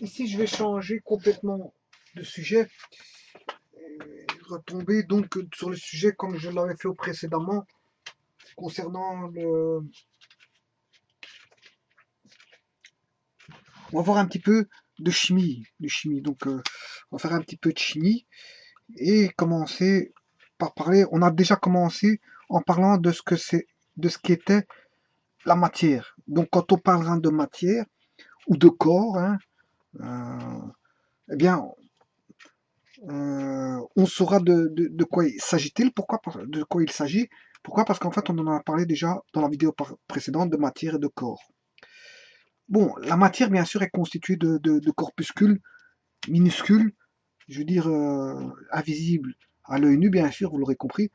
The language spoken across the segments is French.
Ici, je vais changer complètement de sujet, retomber donc sur le sujet comme je l'avais fait au précédemment concernant le. On va voir un petit peu de chimie. Donc, on va faire un petit peu de chimie et commencer par parler. On a déjà commencé en parlant de ce que c'est, de ce qu'était la matière. Donc, quand on parlera de matière ou de corps, hein, eh bien, on saura de quoi il s'agit-il, de quoi il s'agit. Pourquoi? Parce qu'en fait, on en a parlé déjà dans la vidéo précédente de matière et de corps. Bon, la matière, bien sûr, est constituée de corpuscules minuscules, je veux dire invisibles à l'œil nu, bien sûr, vous l'aurez compris,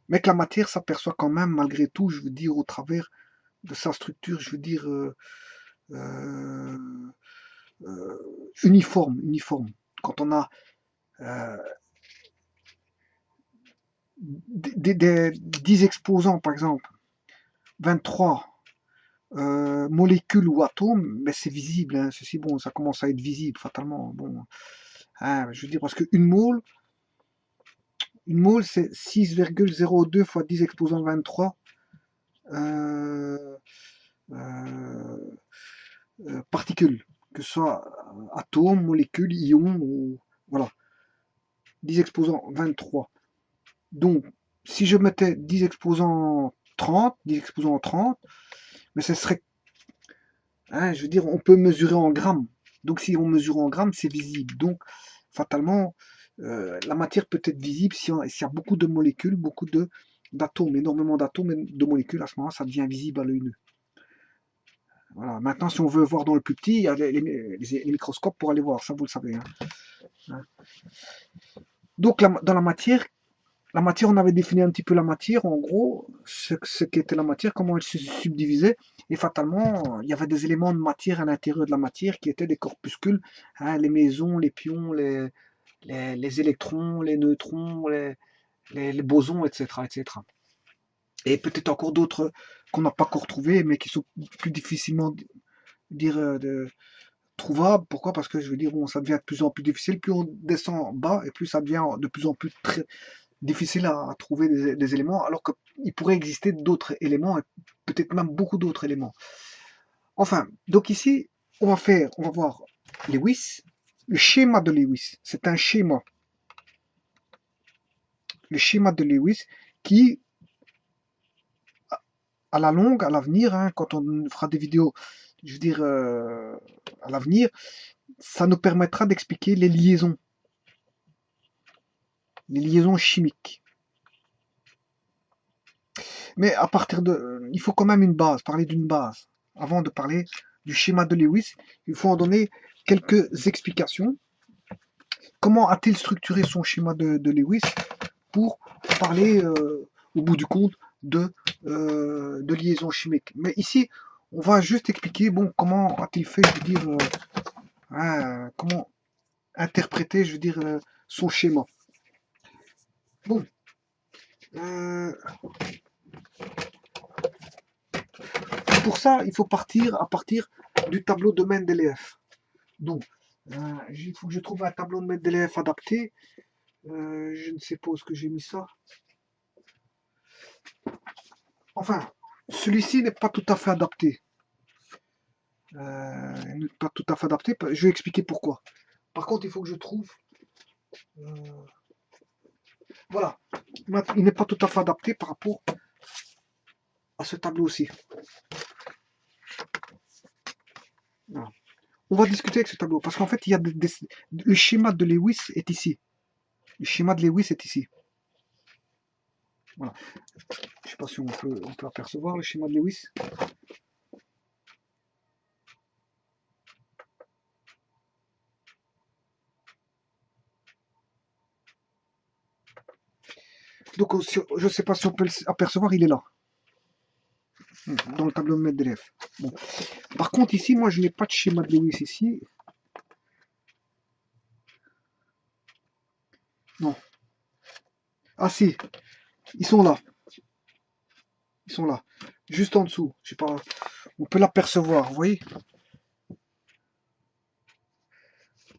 mais que la matière s'aperçoit quand même, malgré tout, je veux dire, au travers de sa structure, je veux dire, euh, uniforme. Quand on a euh, 10 exposants, par exemple, 23 molécules ou atomes, mais c'est visible, hein, ceci, bon, ça commence à être visible fatalement. Bon, hein, je veux dire, parce une mole c'est 6,02 fois 10 exposant 23 euh, euh, particules, que ce soit atomes, molécules, ions, ou, voilà, 10 exposant 23. Donc, si je mettais 10 exposant 30, 10 exposant 30, mais ce serait, hein, je veux dire, on peut mesurer en grammes. Donc, si on mesure en grammes, c'est visible. Donc, fatalement, la matière peut être visible s'il y a beaucoup de molécules, beaucoup d'atomes, énormément d'atomes et de molécules. À ce moment-là, ça devient visible à l'œil nu. Voilà. Maintenant, si on veut voir dans le plus petit, il y a les microscopes pour aller voir. Ça, vous le savez, hein. Hein. Donc, dans la matière, on avait défini un petit peu la matière, en gros, ce qu'était la matière, comment elle se subdivisait, et fatalement, il y avait des éléments de matière à l'intérieur de la matière qui étaient des corpuscules, hein, les mésons, les pions, les électrons, les neutrons, les bosons, etc., etc. Et peut-être encore d'autres qu'on n'a pas encore retrouvés, mais qui sont plus difficilement dire, trouvables. Pourquoi? Parce que je veux dire, bon, ça devient de plus en plus difficile, plus on descend bas, et plus ça devient de plus en plus difficile à trouver des éléments, alors qu'il pourrait exister d'autres éléments, et peut-être même beaucoup d'autres éléments. Enfin, donc ici, on va voir Lewis, le schéma de Lewis. C'est un schéma, le schéma de Lewis qui, à la longue, à l'avenir, hein, quand on fera des vidéos, je veux dire, à l'avenir, ça nous permettra d'expliquer les liaisons chimiques. Mais à partir de, il faut quand même une base, parler d'une base. Avant de parler du schéma de Lewis, il faut en donner quelques explications. Comment a-t-il structuré son schéma de Lewis pour parler, au bout du compte, de liaison chimique. Mais ici, on va juste expliquer, bon, comment a-t-il fait, je veux dire, hein, comment interpréter, je veux dire, son schéma. Bon, euh, pour ça, il faut partir à partir du tableau de Mendeleev. Donc, il faut que je trouve un tableau de Mendeleev adapté. Je ne sais pas où est-ce que j'ai mis ça. Enfin, celui-ci n'est pas tout à fait adapté. N'est pas tout à fait adapté. Je vais expliquer pourquoi. Par contre, il faut que je trouve. euh, voilà. Il n'est pas tout à fait adapté par rapport à ce tableau-ci. Voilà. On va discuter avec ce tableau parce qu'en fait, il y a le schéma de Lewis est ici. Le schéma de Lewis est ici. Voilà. Je ne sais pas si on peut apercevoir le schéma de Lewis. Donc, je ne sais pas si on peut l'apercevoir, il est là, dans le tableau de Mendeleev. Bon. Par contre, ici, moi, je n'ai pas de schéma de Lewis ici. Non. Ah si, ils sont là. Ils sont là. Juste en dessous. Je sais pas. On peut l'apercevoir, vous voyez?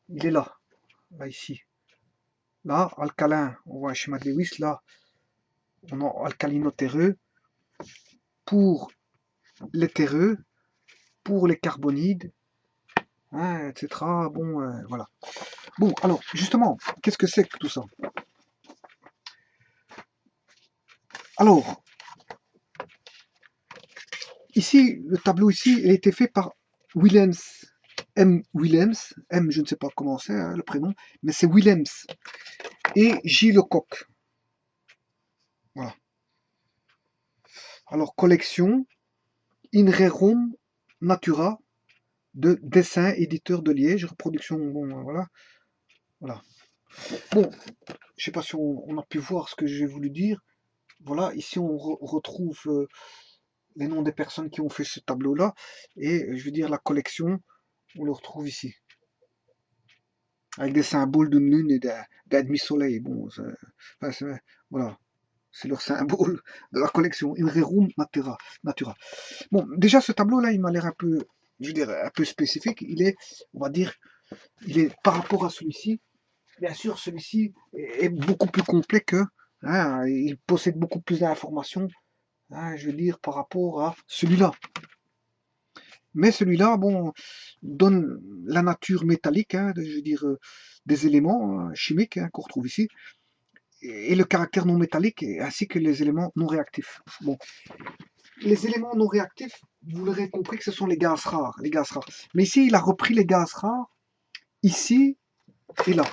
il est là, ici. Là, alcalin, on voit un schéma de Lewis, là, on a alcalino-terreux pour les terreux, pour les carbonides, hein, etc. Bon, voilà. Bon, alors, justement, qu'est-ce que c'est que tout ça? Alors, ici, le tableau ici, il a été fait par Willems, Willems, M, je ne sais pas comment c'est hein, le prénom, mais c'est Willems et J. Lecoq. Voilà. Alors, collection In Rerum Natura de dessin, éditeur de Liège, reproduction, bon, voilà. Voilà. Bon, je sais pas si on a pu voir ce que j'ai voulu dire. Voilà, ici on retrouve les noms des personnes qui ont fait ce tableau-là, et je veux dire la collection, on le retrouve ici, avec des symboles de lune et d'un demi-soleil. Bon, enfin, voilà, c'est leur symbole de la collection, In Rerum Natura. Bon, déjà ce tableau-là, il m'a l'air un peu, je veux dire, un peu spécifique. Il est, on va dire, il est par rapport à celui-ci. Bien sûr, celui-ci est beaucoup plus complet que, hein, il possède beaucoup plus d'informations, hein, je veux dire, par rapport à celui-là. Mais celui-là, bon, donne la nature métallique, hein, je veux dire, des éléments chimiques qu'on retrouve ici, et le caractère non métallique, ainsi que les éléments non réactifs. Bon, les éléments non réactifs, vous l'aurez compris que ce sont les gaz rares, Mais ici, il a repris les gaz rares, ici et là.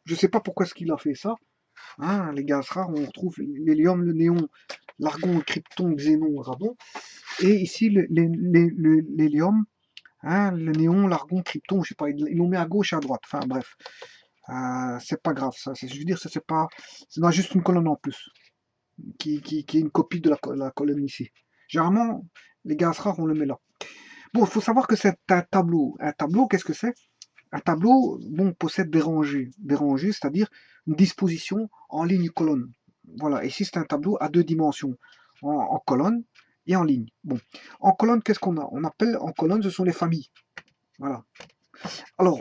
Je ne sais pas pourquoi est-ce qu'il a fait ça. Hein, les gaz rares, on retrouve l'hélium, le néon, l'argon, le krypton, le xénon, le radon. Et ici, l'hélium, hein, le néon, l'argon, krypton, je sais pas, ils l'ont mis à gauche et à droite. Enfin bref, c'est pas grave ça. Je veux dire, c'est pas, c'est dans juste une colonne en plus, qui est une copie de la colonne ici. Généralement, les gaz rares, on le met là. Bon, il faut savoir que c'est un tableau. Un tableau, qu'est-ce que c'est? Un tableau, bon, possède des rangées. Des rangées, c'est-à-dire une disposition en ligne-colonne. Voilà, ici c'est un tableau à deux dimensions, en colonne et en ligne. Bon, en colonne, qu'est-ce qu'on a? On appelle en colonne, ce sont les familles. Voilà. Alors,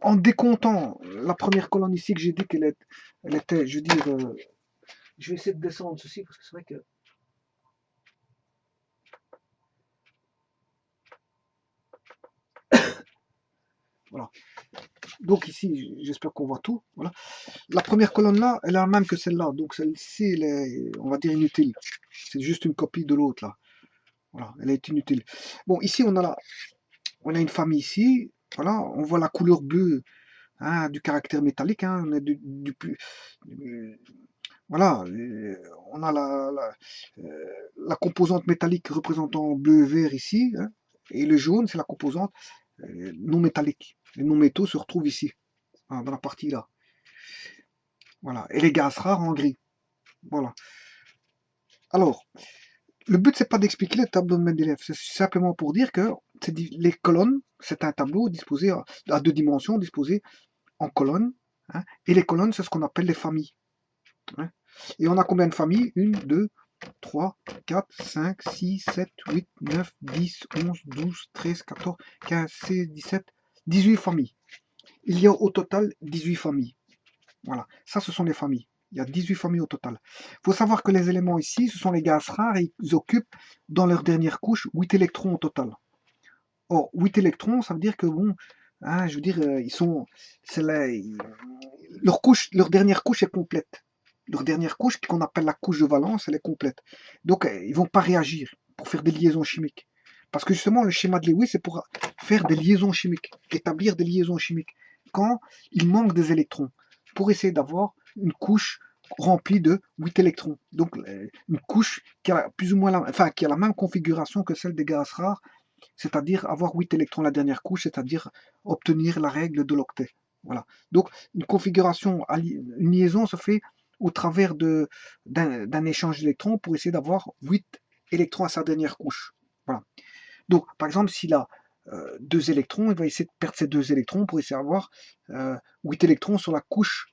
en décomptant la première colonne ici que j'ai dit elle était, je veux dire, je vais essayer de descendre ceci parce que c'est vrai que voilà. Donc ici, j'espère qu'on voit tout. Voilà. La première colonne là, elle est la même que celle-là. Donc celle-ci, elle est, on va dire, inutile. C'est juste une copie de l'autre là. Voilà, elle est inutile. Bon, ici on a une famille ici. Voilà, on voit la couleur bleue, hein, du caractère métallique. Hein, on a voilà, on a la composante métallique représentant bleu vert ici, hein, et le jaune, c'est la composante non métallique. Les non métaux se retrouvent ici, hein, dans la partie là. Voilà, et les gaz rares en gris. Voilà. Alors, le but, c'est pas d'expliquer le tableau de Mendeleev, c'est simplement pour dire que les colonnes, c'est un tableau disposé à deux dimensions, disposé en colonnes, hein, et les colonnes, c'est ce qu'on appelle les familles. Hein. Et on a combien de familles? 1, 2, 3, 4, 5, 6, 7, 8, 9, 10, 11, 12, 13, 14, 15, 16, 17, 18 familles. Il y a au total 18 familles. Voilà, ça ce sont les familles. Il y a 18 familles au total. Il faut savoir que les éléments ici, ce sont les gaz rares et ils occupent dans leur dernière couche 8 électrons au total. Or, 8 électrons, ça veut dire que bon, hein, je veux dire, ils sont, leur dernière couche est complète. Leur dernière couche, qu'on appelle la couche de valence, elle est complète. Donc, ils vont pas réagir pour faire des liaisons chimiques. Parce que justement, le schéma de Lewis, c'est pour faire des liaisons chimiques, établir des liaisons chimiques, quand il manque des électrons, pour essayer d'avoir une couche remplie de 8 électrons. Donc, une couche qui a plus ou moins qui a la même configuration que celle des gaz rares, c'est-à-dire avoir 8 électrons la dernière couche, c'est-à-dire obtenir la règle de l'octet. Voilà. Donc, une configuration, une liaison se fait au travers d'un échange d'électrons pour essayer d'avoir 8 électrons à sa dernière couche. Voilà. Donc, par exemple, s'il a 2 électrons, il va essayer de perdre ces 2 électrons pour essayer d'avoir 8 électrons sur la couche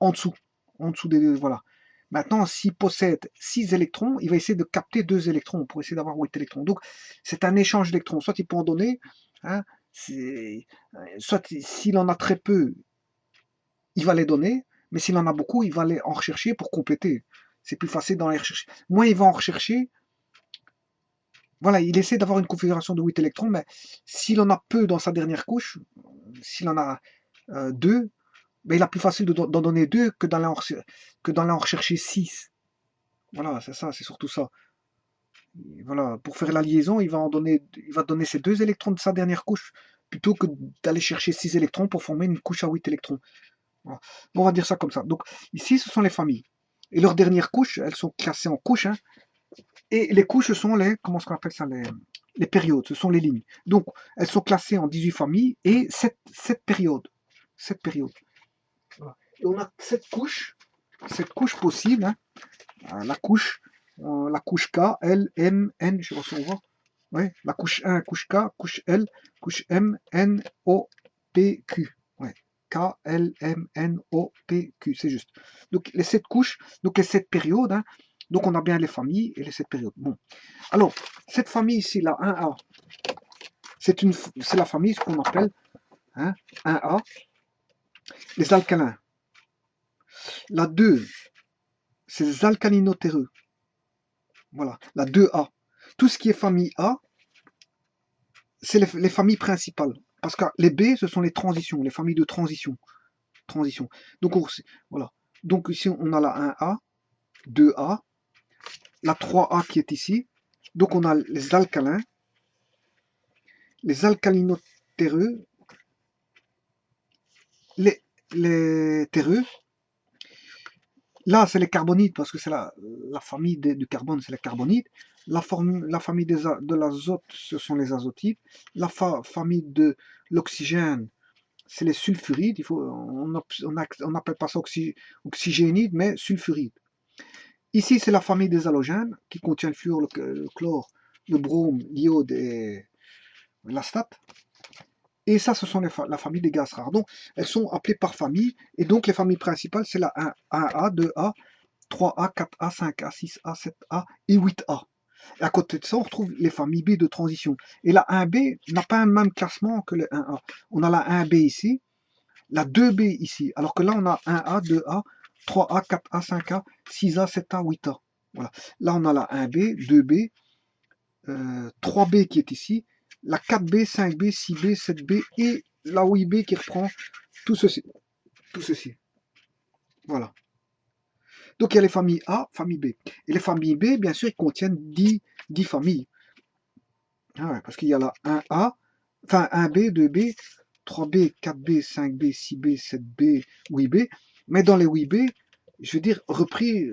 en dessous. En dessous des. Voilà. Maintenant, s'il possède 6 électrons, il va essayer de capter 2 électrons pour essayer d'avoir 8 électrons. Donc, c'est un échange d'électrons. Soit il peut en donner, hein, Soit s'il en a très peu, il va les donner, mais s'il en a beaucoup, il va aller en rechercher pour compléter. C'est plus facile d'en les rechercher. Moins il va en rechercher, voilà, il essaie d'avoir une configuration de 8 électrons, mais s'il en a peu dans sa dernière couche, s'il en a 2, ben, il a plus facile d'en donner 2 que d'aller en rechercher 6. Voilà, c'est ça, c'est surtout ça. Et voilà, pour faire la liaison, il va donner ces 2 électrons de sa dernière couche, plutôt que d'aller chercher 6 électrons pour former une couche à 8 électrons. Voilà. On va dire ça comme ça. Donc ici, ce sont les familles. Et leurs dernières couches, elles sont classées en couches, hein. Et les couches sont comment est-ce qu'on appelle ça, les périodes, ce sont les lignes. Donc, elles sont classées en 18 familles et 7 périodes. 7 périodes. Voilà. Et on a cette couche possible, hein. La couche K, L, M, N, je sais pas si on voit. Ouais, la couche 1, couche K, couche L, couche M, N, O, P, Q. Ouais. K, L, M, N, O, P, Q, c'est juste. Donc les 7 couches, donc les 7 périodes, hein. Donc on a bien les familles et les 7 périodes. Bon. Alors, cette famille ici, la 1A, c'est la famille, ce qu'on appelle, hein, 1A, les alcalins. La 2, c'est les alcalinotéreux. Voilà, la 2A. Tout ce qui est famille A, c'est les familles principales. Parce que les B, ce sont les transitions, les familles de transition. Donc, voilà. Donc ici, on a la 1A, 2A, la 3A qui est ici. Donc on a les alcalins, les alcalinotéreux, les terreux. Là, c'est les carbonides, parce que c'est la famille du carbone, c'est les carbonides. La famille de l'azote, ce sont les azotides. La famille de l'oxygène, c'est les sulfurides. On n'appelle pas ça oxygénides, mais sulfurides. Ici, c'est la famille des halogènes, qui contient le fluor, le chlore, le brome, l'iode et l'astate. Et ça, ce sont la famille des gaz rares. Donc, elles sont appelées par famille. Et donc, les familles principales, c'est la 1A, 2A, 3A, 4A, 5A, 6A, 7A et 8A. Et à côté de ça, on retrouve les familles B de transition. Et la 1B n'a pas un même classement que le 1A. On a la 1B ici, la 2B ici. Alors que là, on a 1A, 2A, 3A, 4A, 5A, 6A, 7A, 8A. Voilà. Là, on a la 1B, 2B, 3B qui est ici, la 4B, 5B, 6B, 7B et la 8B qui reprend tout ceci. Tout ceci. Voilà. Donc il y a les familles A, famille B. Et les familles B, bien sûr, ils contiennent 10 familles. Ah ouais, parce qu'il y a la 1A, enfin 1B, 2B, 3B, 4B, 5B, 6B, 7B, 8B. Mais dans les 8B, je veux dire, repris,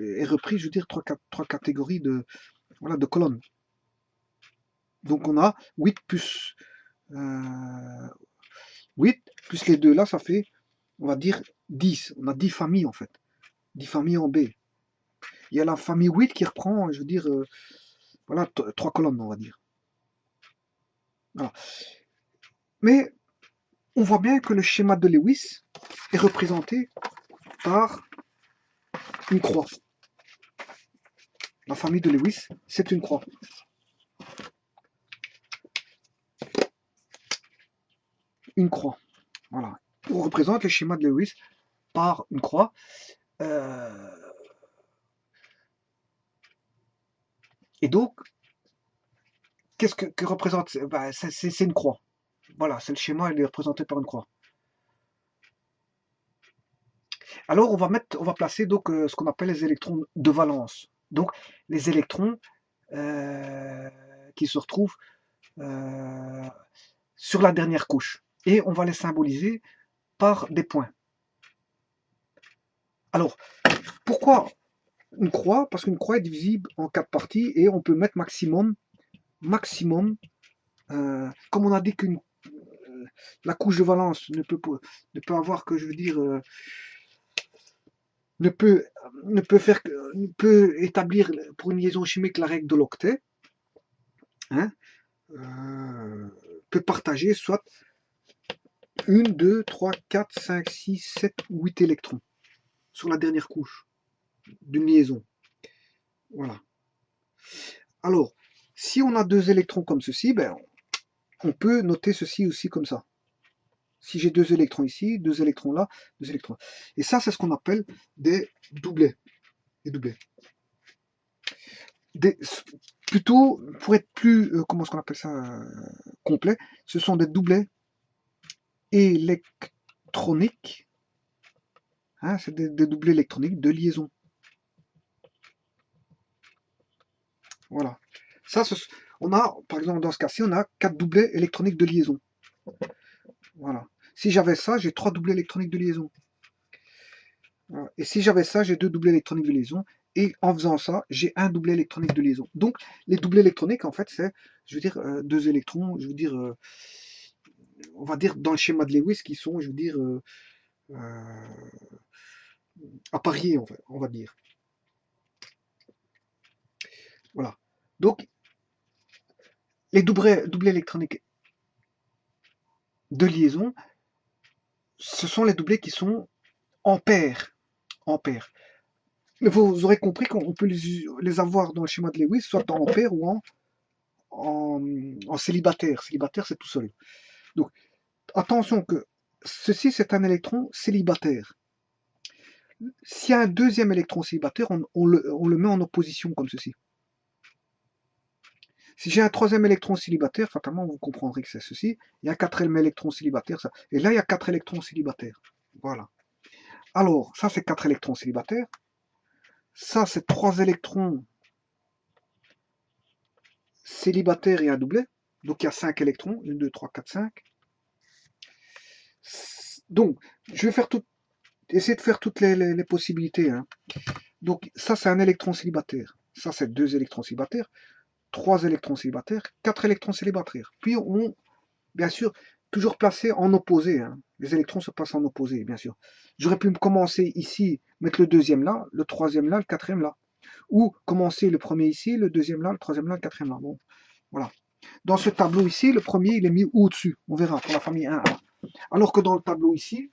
je veux dire, trois catégories de, voilà, de colonnes. Donc on a 8 plus 8 plus les deux là, ça fait, on va dire, 10. On a 10 familles en fait. 10 familles en B. Il y a la famille 8 qui reprend, je veux dire, voilà, 3 colonnes, on va dire. Voilà. Mais on voit bien que le schéma de Lewis est représenté par une croix. La famille de Lewis, c'est une croix. Une croix. Voilà. On représente le schéma de Lewis par une croix. Et donc, qu'est-ce que représente? Ben, c'est une croix. Voilà, c'est le schéma, il est représenté par une croix. Alors, on va placer donc ce qu'on appelle les électrons de valence. Donc, les électrons qui se retrouvent sur la dernière couche. Et on va les symboliser par des points. Alors, pourquoi une croix? Parce qu'une croix est divisible en 4 parties et on peut mettre maximum, comme on a dit qu'une la couche de valence ne peut avoir que, je veux dire, ne peut établir pour une liaison chimique la règle de l'octet, hein, peut partager soit 1, 2, 3, 4, 5, 6, 7 ou 8 électrons sur la dernière couche d'une liaison. Voilà. Alors, si on a 2 électrons comme ceci, ben, on peut noter ceci aussi comme ça. Si j'ai 2 électrons ici, 2 électrons là, 2 électrons là. Et ça, c'est ce qu'on appelle des doublets. Des doublets. Plutôt, pour être plus, comment est-ce qu'on appelle ça, complet, ce sont des doublets électroniques. Hein, c'est des doublets électroniques de liaison. Voilà. Ça, on a, par exemple, dans ce cas-ci, on a 4 doublets électroniques de liaison. Voilà. Si j'avais ça, j'ai 3 doublets électroniques de liaison. Voilà. Et si j'avais ça, j'ai 2 doublets électroniques de liaison. Et en faisant ça, j'ai un doublet électronique de liaison. Donc, les doublets électroniques, en fait, c'est, je veux dire, 2 électrons, je veux dire, on va dire dans le schéma de Lewis, qui sont, je veux dire, appariés, en fait, on va dire. Voilà. Donc, les doublets électroniques de liaison, ce sont les doublets qui sont en paire. En paire. Mais vous aurez compris qu'on peut les avoir dans le schéma de Lewis, soit en paire ou en célibataire. Célibataire, c'est tout seul. Donc, attention que ceci, c'est un électron célibataire. S'il y a un deuxième électron célibataire, on le met en opposition comme ceci. Si j'ai un troisième électron célibataire, fatalement, vous comprendrez que c'est ceci. Il y a un quatrième électron célibataire, ça. Et là, il y a 4 électrons célibataires. Voilà. Alors, ça, c'est 4 électrons célibataires. Ça, c'est 3 électrons célibataires et un doublet. Donc, il y a 5 électrons. 1, 2, 3, 4, 5. Donc, je vais essayer de faire toutes les possibilités. Hein. Donc, ça, c'est un électron célibataire. Ça, c'est 2 électrons célibataires. 3 électrons célibataires. 4 électrons célibataires. Puis, bien sûr, toujours placé en opposé. Hein. Les électrons se passent en opposé, bien sûr. J'aurais pu commencer ici, mettre le deuxième là, le troisième là, le quatrième là. Ou commencer le premier ici, le deuxième là, le troisième là, le quatrième là. Bon, voilà. Dans ce tableau ici, le premier, il est mis au-dessus. On verra pour la famille 1A. Alors que dans le tableau ici,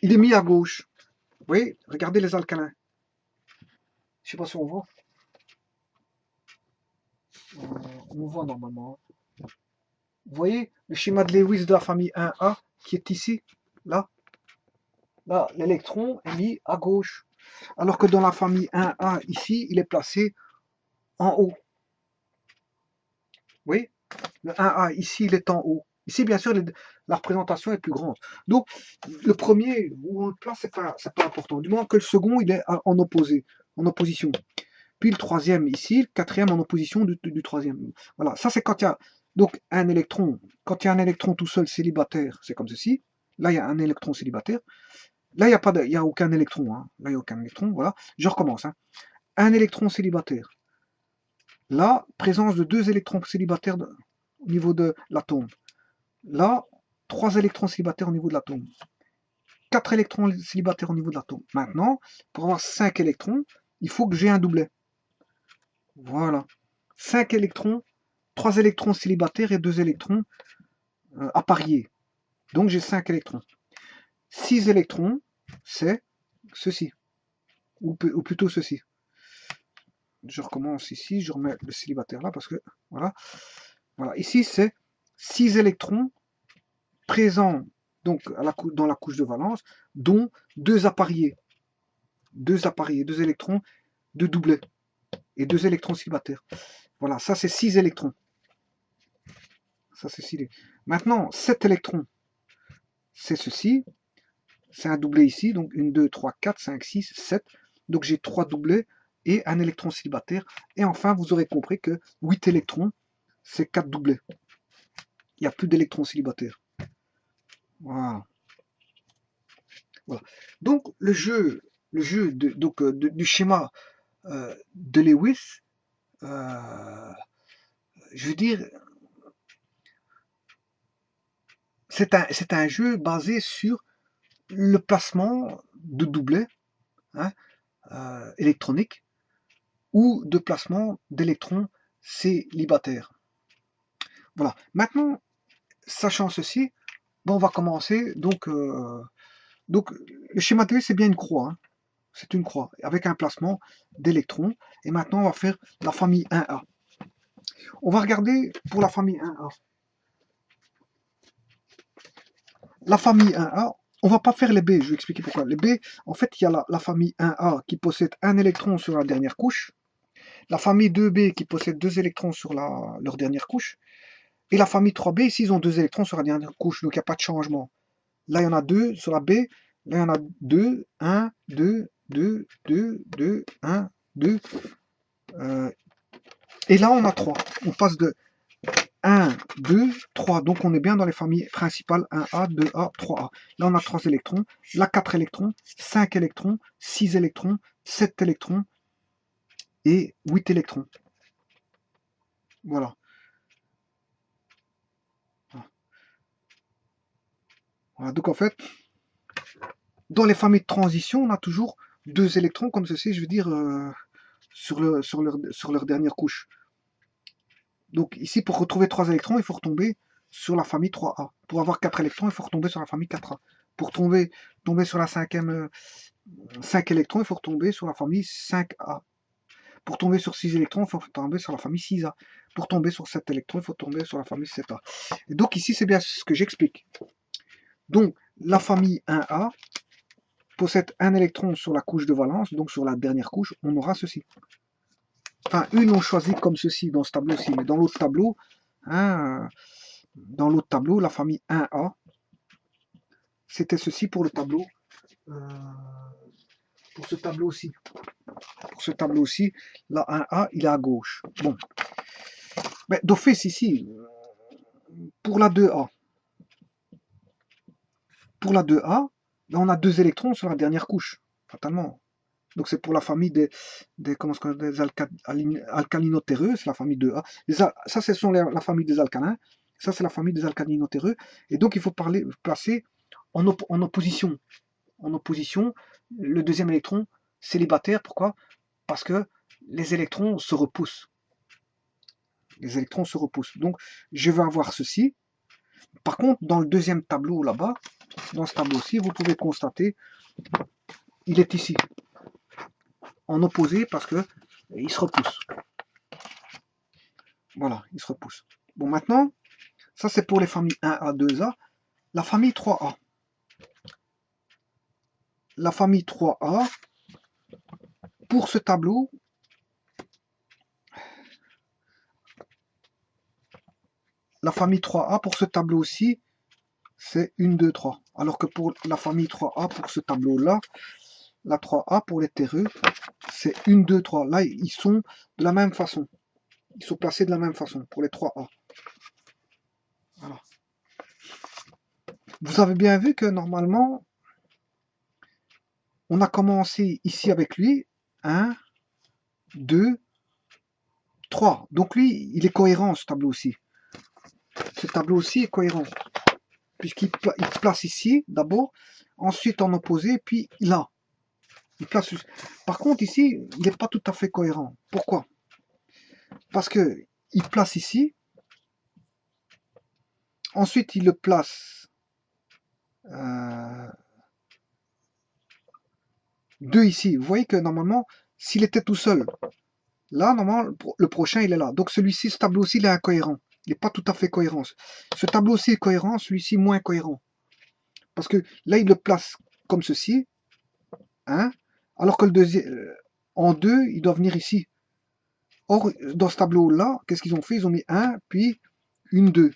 il est mis à gauche. Vous voyez, regardez les alcalins. Je ne sais pas si on voit. On voit normalement. Vous voyez le schéma de Lewis de la famille 1A qui est ici, là. Là, l'électron est mis à gauche. Alors que dans la famille 1A, ici, il est placé en haut. Vous voyez, le 1A, ici, il est en haut. Ici, bien sûr, la représentation est plus grande. Donc, le premier, où on le place, c'est pas important. Du moment que le second, il est en opposition. Puis le troisième ici, le quatrième en opposition du troisième. Voilà, ça c'est quand il y a donc un électron. Quand il y a un électron tout seul célibataire, c'est comme ceci. Là, il y a un électron célibataire. Là, il n'y a aucun électron. Hein. Là, il n'y a aucun électron. Voilà, je recommence. Hein. Un électron célibataire. Là, présence de 2 électrons célibataires au niveau de l'atome. Là, 3 électrons célibataires au niveau de l'atome. 4 électrons célibataires au niveau de l'atome. Maintenant, pour avoir 5 électrons, il faut que j'ai un doublet. Voilà. 5 électrons, 3 électrons célibataires et 2 électrons appariés. Donc j'ai 5 électrons. 6 électrons, c'est ceci. Ou plutôt ceci. Je recommence ici, je remets le célibataire là parce que voilà. Voilà. Ici c'est 6 électrons présents donc dans la couche de valence, dont 2 appariés. 2 appariés, 2 électrons, 2 doublets et 2 électrons célibataires. Voilà, ça c'est 6 électrons. Ça c'est 6. Maintenant, 7 électrons, c'est ceci. C'est un doublet ici, donc 1, 2, 3, 4, 5, 6, 7. Donc j'ai 3 doublets et un électron célibataire. Et enfin, vous aurez compris que 8 électrons, c'est 4 doublets. Il n'y a plus d'électrons célibataires. Voilà. Voilà. Donc le jeu du schéma de Lewis, je veux dire, c'est un jeu basé sur le placement de doublets hein, électroniques ou de placement d'électrons célibataires. Voilà. Maintenant, sachant ceci, bon, on va commencer. Donc le schéma de Lewis, c'est bien une croix. Hein. C'est une croix, avec un placement d'électrons. Et maintenant, on va faire la famille 1A. On va regarder pour la famille 1A. La famille 1A, on va pas faire les B, je vais expliquer pourquoi. Les B, en fait, il y a la famille 1A qui possède un électron sur la dernière couche, la famille 2B qui possède deux électrons sur leur dernière couche, et la famille 3B, ici, ils ont deux électrons sur la dernière couche, donc il n'y a pas de changement. Là, il y en a deux sur la B, là, il y en a deux, 1, 2, 2, 2, 2, 1, 2, et là, on a 3. On passe de 1, 2, 3. Donc, on est bien dans les familles principales 1A, 2A, 3A. Là, on a 3 électrons. Là, 4 électrons, 5 électrons, 6 électrons, 7 électrons et 8 électrons. Voilà. Voilà. Donc, en fait, dans les familles de transition, on a toujours 2 électrons, comme ceci, je veux dire, sur leur dernière couche. Donc, ici, pour retrouver 3 électrons, il faut retomber sur la famille 3A. Pour avoir 4 électrons, il faut retomber sur la famille 4A. Pour tomber sur la 5 électrons, il faut retomber sur la famille 5A. Pour tomber sur 6 électrons, il faut tomber sur la famille 6A. Pour tomber sur 7 électrons, il faut tomber sur la famille 7A. Et donc ici, c'est bien ce que j'explique. Donc, la famille 1A possède un électron sur la couche de valence, donc sur la dernière couche, on aura ceci. Enfin, une on choisit comme ceci dans ce tableau-ci, mais dans l'autre tableau, la famille 1A, c'était ceci pour le tableau. Pour ce tableau-ci. Pour ce tableau-ci, la 1A, il est à gauche. Bon. Mais d'office ici, pour la 2A, là, on a deux électrons sur la dernière couche, fatalement. Donc c'est pour la famille des alcalinotéreux, c'est la famille 2A. Ça, ce sont la famille des alcalins. Ça, c'est la famille des alcalinotéreux. Et donc, il faut placer en opposition. En opposition, le deuxième électron célibataire. Pourquoi? Parce que les électrons se repoussent. Les électrons se repoussent. Donc, je vais avoir ceci. Par contre, dans le deuxième tableau là-bas, dans ce tableau-ci, vous pouvez constater, il est ici, en opposé, parce que il se repousse. Voilà, il se repousse. Bon, maintenant, ça c'est pour les familles 1A, 2A. La famille 3A. La famille 3A, pour ce tableau, la famille 3A, pour ce tableau aussi, c'est 1, 2, 3. Alors que pour la famille 3A, pour ce tableau-là, la 3A pour les terreux, c'est 1, 2, 3. Là, ils sont de la même façon. Ils sont placés de la même façon pour les 3A. Voilà. Vous avez bien vu que normalement, on a commencé ici avec lui. 1, 2, 3. Donc lui, il est cohérent ce tableau aussi. Ce tableau aussi est cohérent. Puisqu'il place ici d'abord, ensuite en opposé, puis là. Il place. Par contre, ici, il n'est pas tout à fait cohérent. Pourquoi? Parce que il place ici, ensuite il le place 2 ici. Vous voyez que normalement, s'il était tout seul, là, normalement, le prochain, il est là. Donc celui-ci, ce tableau-ci, il est incohérent. Il n'est pas tout à fait cohérent. Ce tableau-ci est cohérent, celui-ci moins cohérent. Parce que là, il le place comme ceci, hein, alors que le deuxième, en 2, il doit venir ici. Or, dans ce tableau-là, qu'est-ce qu'ils ont fait? Ils ont mis 1, puis 1, 2,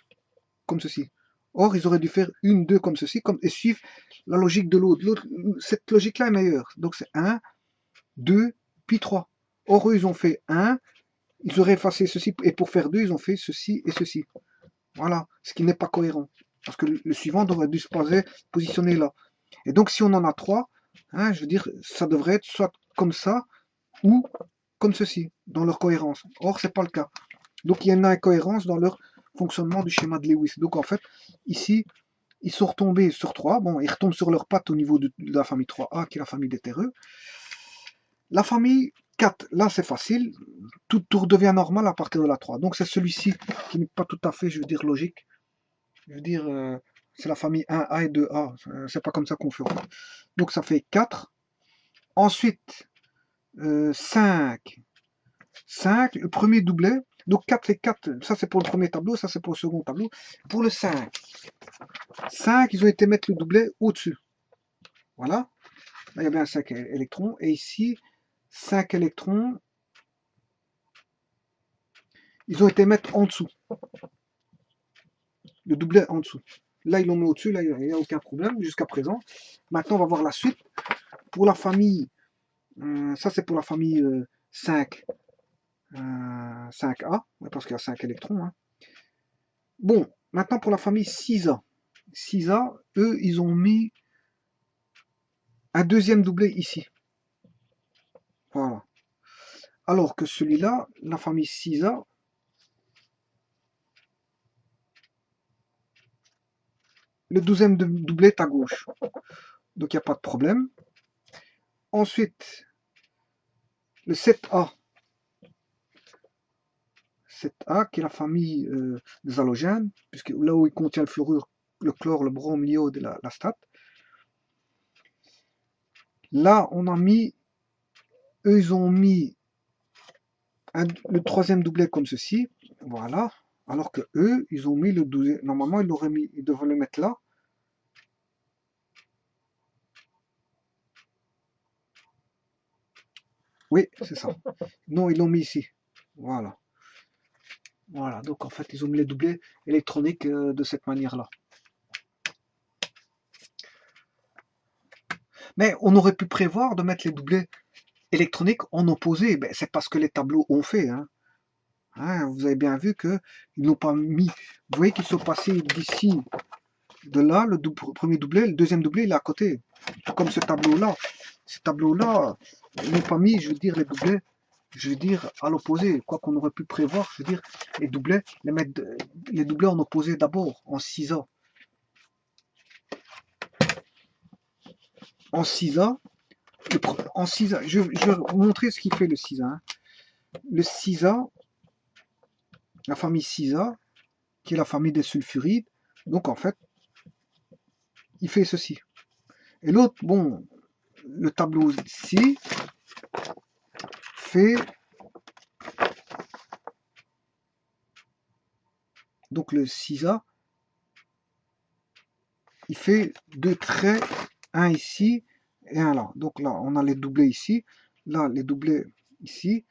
comme ceci. Or, ils auraient dû faire 1, 2 comme ceci, et suivre la logique de l'autre. Cette logique-là est meilleure. Donc, c'est 1, 2, puis 3. Or, eux, ils ont fait 1, ils auraient effacé ceci, et pour faire 2, ils ont fait ceci et ceci. Voilà, ce qui n'est pas cohérent. Parce que le suivant devrait dû se positionner là. Et donc, si on en a 3, je veux dire, ça devrait être soit comme ça, ou comme ceci, dans leur cohérence. Or, c'est pas le cas. Donc, il y a une incohérence dans leur fonctionnement du schéma de Lewis. Donc, en fait, ici, ils sont retombés sur 3. Bon, ils retombent sur leurs pattes au niveau de la famille 3A, qui est la famille des terreux. La famille 4, là, c'est facile. Tout redevient normal à partir de la 3. Donc, c'est celui-ci qui n'est pas tout à fait, je veux dire, logique. Je veux dire, c'est la famille 1A et 2A. C'est pas comme ça qu'on fait. Donc, ça fait 4. Ensuite, 5, 5, le premier doublet. Donc 4 fait 4, ça c'est pour le premier tableau, ça c'est pour le second tableau. Pour le 5, ils ont été mettre le doublet au-dessus. Voilà. Là, il y a bien 5 électrons. Et ici, 5 électrons, ils ont été mettre en dessous. Le doublet en dessous. Là, ils l'ont mis au-dessus, là, il n'y a aucun problème jusqu'à présent. Maintenant, on va voir la suite. Pour la famille, ça c'est pour la famille 5, 5A, parce qu'il y a 5 électrons. Hein. Bon, maintenant pour la famille 6A. 6A, eux, ils ont mis un deuxième doublet ici. Voilà. Alors que celui-là, la famille 6A, le deuxième doublet est à gauche. Donc il n'y a pas de problème. Ensuite, le 7A. 7A, qui est la famille des halogènes, puisque là où il contient le fluorure, le chlore, le brome, l'iode et la state. Là, on a mis, eux, ils ont mis le troisième doublet comme ceci, voilà, alors que eux, ils ont mis le 12. Normalement, ils devraient le mettre là. Oui, c'est ça. Non, ils l'ont mis ici. Voilà. Voilà, donc en fait, ils ont mis les doublets électroniques de cette manière-là. Mais on aurait pu prévoir de mettre les doublets électroniques en opposé. Ben, c'est parce que les tableaux ont fait. Hein. Hein, vous avez bien vu qu'ils n'ont pas mis. Vous voyez qu'ils sont passés d'ici, de là, le premier doublet, le deuxième doublet, il est à côté. Comme ce tableau-là. Ce tableau-là, ils n'ont pas mis, je veux dire, les doublets, je veux dire, à l'opposé. Quoi qu'on aurait pu prévoir, je veux dire, les doublets, les doublets en opposé d'abord, en 6A. En 6A, en 6A, je vais vous montrer ce qu'il fait le 6A. Hein. Le 6A, la famille 6A, qui est la famille des sulfurides, donc en fait, il fait ceci. Et l'autre, bon, le tableau ici fait, donc le 6A, il fait deux traits, un ici et un là. Donc là, on a les doublés ici, là, les doublés ici,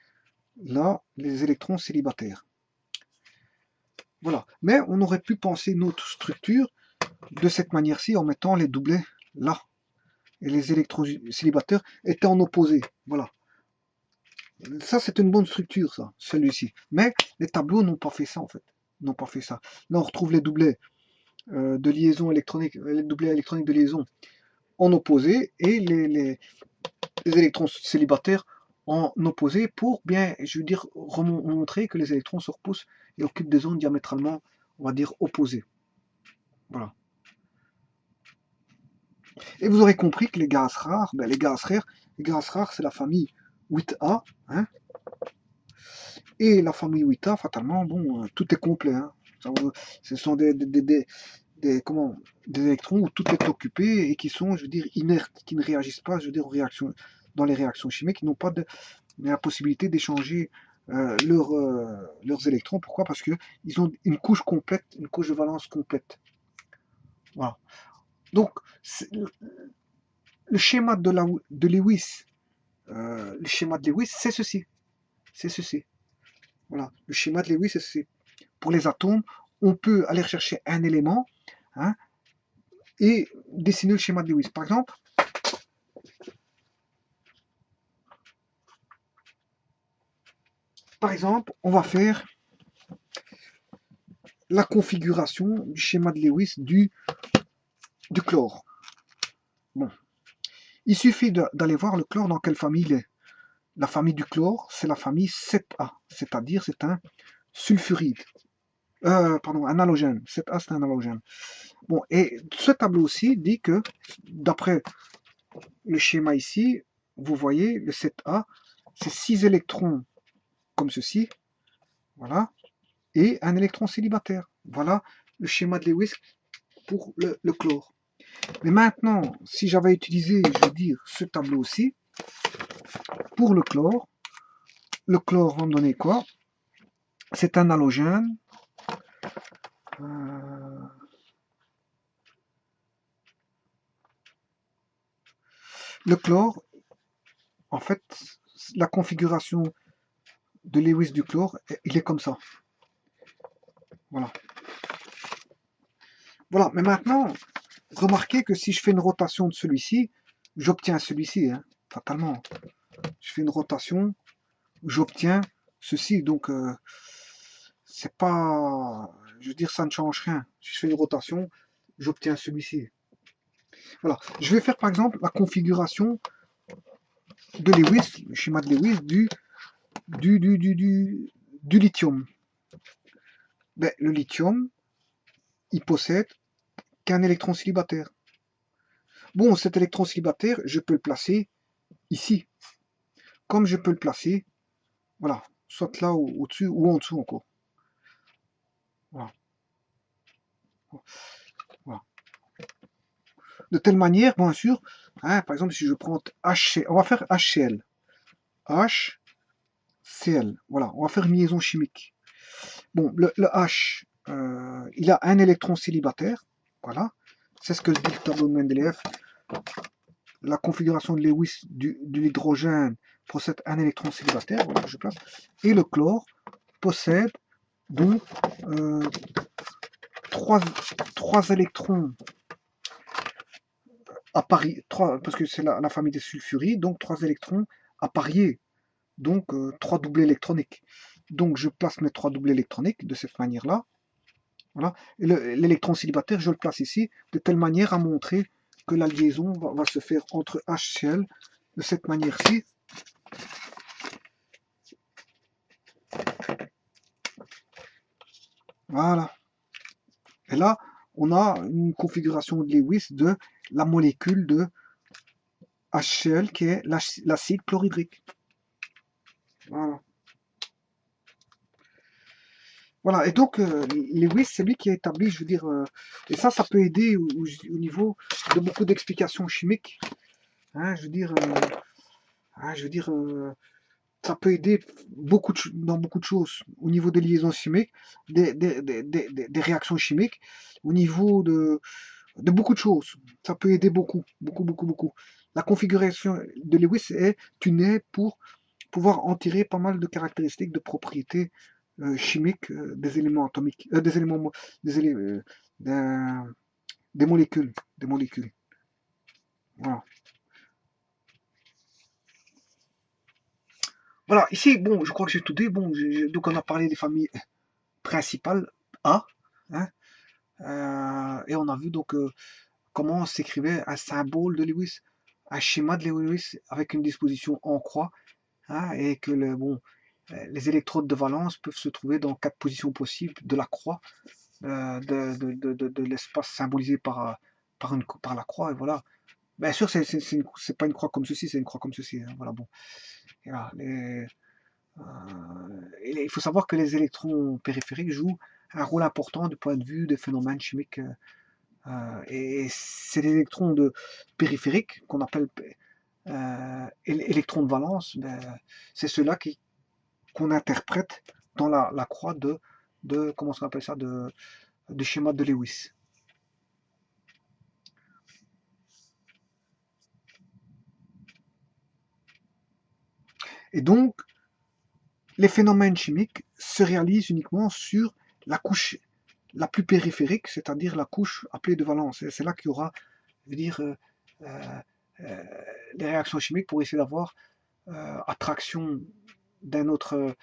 là, les électrons célibataires. Voilà. Mais on aurait pu penser notre structure de cette manière-ci en mettant les doublés là. Et les électrons célibataires étaient en opposé. Voilà. Ça, c'est une bonne structure, ça, celui-ci. Mais les tableaux n'ont pas fait ça, en fait. N'ont pas fait ça. Là, on retrouve les doublets de liaison électronique, les doublets électroniques de liaison en opposé et les électrons célibataires en opposé pour bien, je veux dire, montrer que les électrons se repoussent et occupent des zones diamétralement, on va dire, opposées. Voilà. Et vous aurez compris que les gaz rares, ben les gaz rares, c'est la famille 8A, hein, et la famille 8A, fatalement, bon, tout est complet. Hein. Ce sont des électrons où tout est occupé et qui sont, je veux dire, inertes, qui ne réagissent pas, je veux dire, dans les réactions chimiques, qui n'ont pas la possibilité d'échanger leurs électrons. Pourquoi? Parce qu'ils ont une couche complète, une couche de valence complète. Voilà. Donc, le schéma de Lewis, le schéma de Lewis, c'est ceci. C'est ceci. Voilà. Le schéma de Lewis, c'est ceci. Pour les atomes, on peut aller chercher un élément, hein, et dessiner le schéma de Lewis. Par exemple, on va faire la configuration du schéma de Lewis du chlore. Bon. Il suffit d'aller voir le chlore dans quelle famille il est. La famille du chlore, c'est la famille 7A, c'est-à-dire c'est un sulfuride. Pardon, un halogène. 7A, c'est un halogène. Bon, et ce tableau-ci dit que, d'après le schéma ici, vous voyez, le 7A, c'est 6 électrons comme ceci, voilà, et un électron célibataire. Voilà le schéma de Lewis pour le chlore. Mais maintenant, si j'avais utilisé, je veux dire, ce tableau-ci, Pour le chlore va me donner quoi? C'est un halogène. Le chlore, en fait, la configuration de Lewis du chlore, il est comme ça. Voilà. Voilà, mais maintenant, remarquez que si je fais une rotation de celui-ci, j'obtiens celui-ci, hein, fatalement. Je fais une rotation, j'obtiens ceci, donc c'est pas... Je veux dire, ça ne change rien. Si je fais une rotation, j'obtiens celui-ci. Voilà. Je vais faire par exemple la configuration de Lewis, le schéma de Lewis du lithium. Ben, le lithium, il possède qu'un électron célibataire. Bon, cet électron célibataire, je peux le placer ici. Comme je peux le placer, voilà, soit là au-dessus ou en dessous encore. Voilà. Voilà. De telle manière, bien sûr, hein, par exemple, si je prends HCl, on va faire HCl. HCl, voilà, on va faire une liaison chimique. Bon, le H, il a un électron célibataire, voilà. C'est ce que dit le tableau de Mendeleev. La configuration de Lewis de l'hydrogène possède un électron célibataire, voilà, je place. Et le chlore possède donc trois électrons appariés, parce que c'est la famille des sulfurides, donc 3 électrons appariés, donc 3 doublés électroniques. Donc je place mes 3 doublés électroniques de cette manière-là. Voilà. Et l'électron célibataire, je le place ici, de telle manière à montrer que la liaison va se faire entre HCl de cette manière-ci. Voilà. Et là, on a une configuration de Lewis de la molécule de HCl qui est l'acide chlorhydrique. Voilà. Voilà, et donc Lewis, c'est lui qui a établi, je veux dire, et ça peut aider au niveau de beaucoup d'explications chimiques. Hein, je veux dire, ça peut aider dans beaucoup de choses, au niveau des liaisons chimiques, des réactions chimiques, au niveau de beaucoup de choses. Ça peut aider beaucoup, beaucoup, beaucoup, beaucoup. La configuration de Lewis est une aide pour pouvoir en tirer pas mal de caractéristiques, de propriétés chimiques des éléments atomiques, des éléments, des molécules, Voilà. Voilà, ici, bon, je crois que j'ai tout dit. Bon, donc on a parlé des familles principales A, hein, et on a vu donc comment s'écrivait un symbole de Lewis, un schéma de Lewis avec une disposition en croix, hein, et que les électrodes de valence peuvent se trouver dans 4 positions possibles de la croix, de l'espace symbolisé par la croix, et voilà. Bien sûr, c'est pas une croix comme ceci, c'est une croix comme ceci, hein, voilà, bon. Et voilà, il faut savoir que les électrons périphériques jouent un rôle important du point de vue des phénomènes chimiques. Et c'est les électrons périphériques qu'on appelle électrons de valence. Ben, c'est ceux-là qu'on interprète dans la croix comment on appelle ça, du schéma de Lewis. Et donc, les phénomènes chimiques se réalisent uniquement sur la couche la plus périphérique, c'est-à-dire la couche appelée de valence. C'est là qu'il y aura, je veux dire, des réactions chimiques pour essayer d'avoir attraction d'un autre,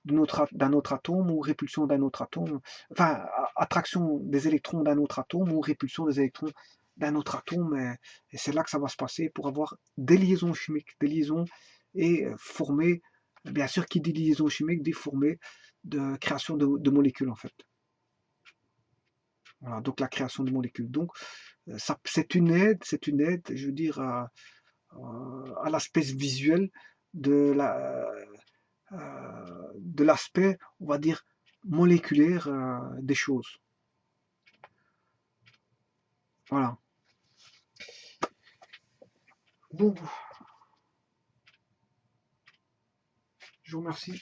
d'un autre atome ou répulsion d'un autre atome, enfin, attraction des électrons d'un autre atome ou répulsion des électrons d'un autre atome, et c'est là que ça va se passer pour avoir des liaisons chimiques, des liaisons et former, bien sûr, qui dit liaison chimique, dit former de création de molécules en fait. Voilà, donc la création de molécules. Donc, c'est une aide, je veux dire, à l'aspect visuel de l'aspect, on va dire, moléculaire des choses. Voilà. Bon, Je vous remercie.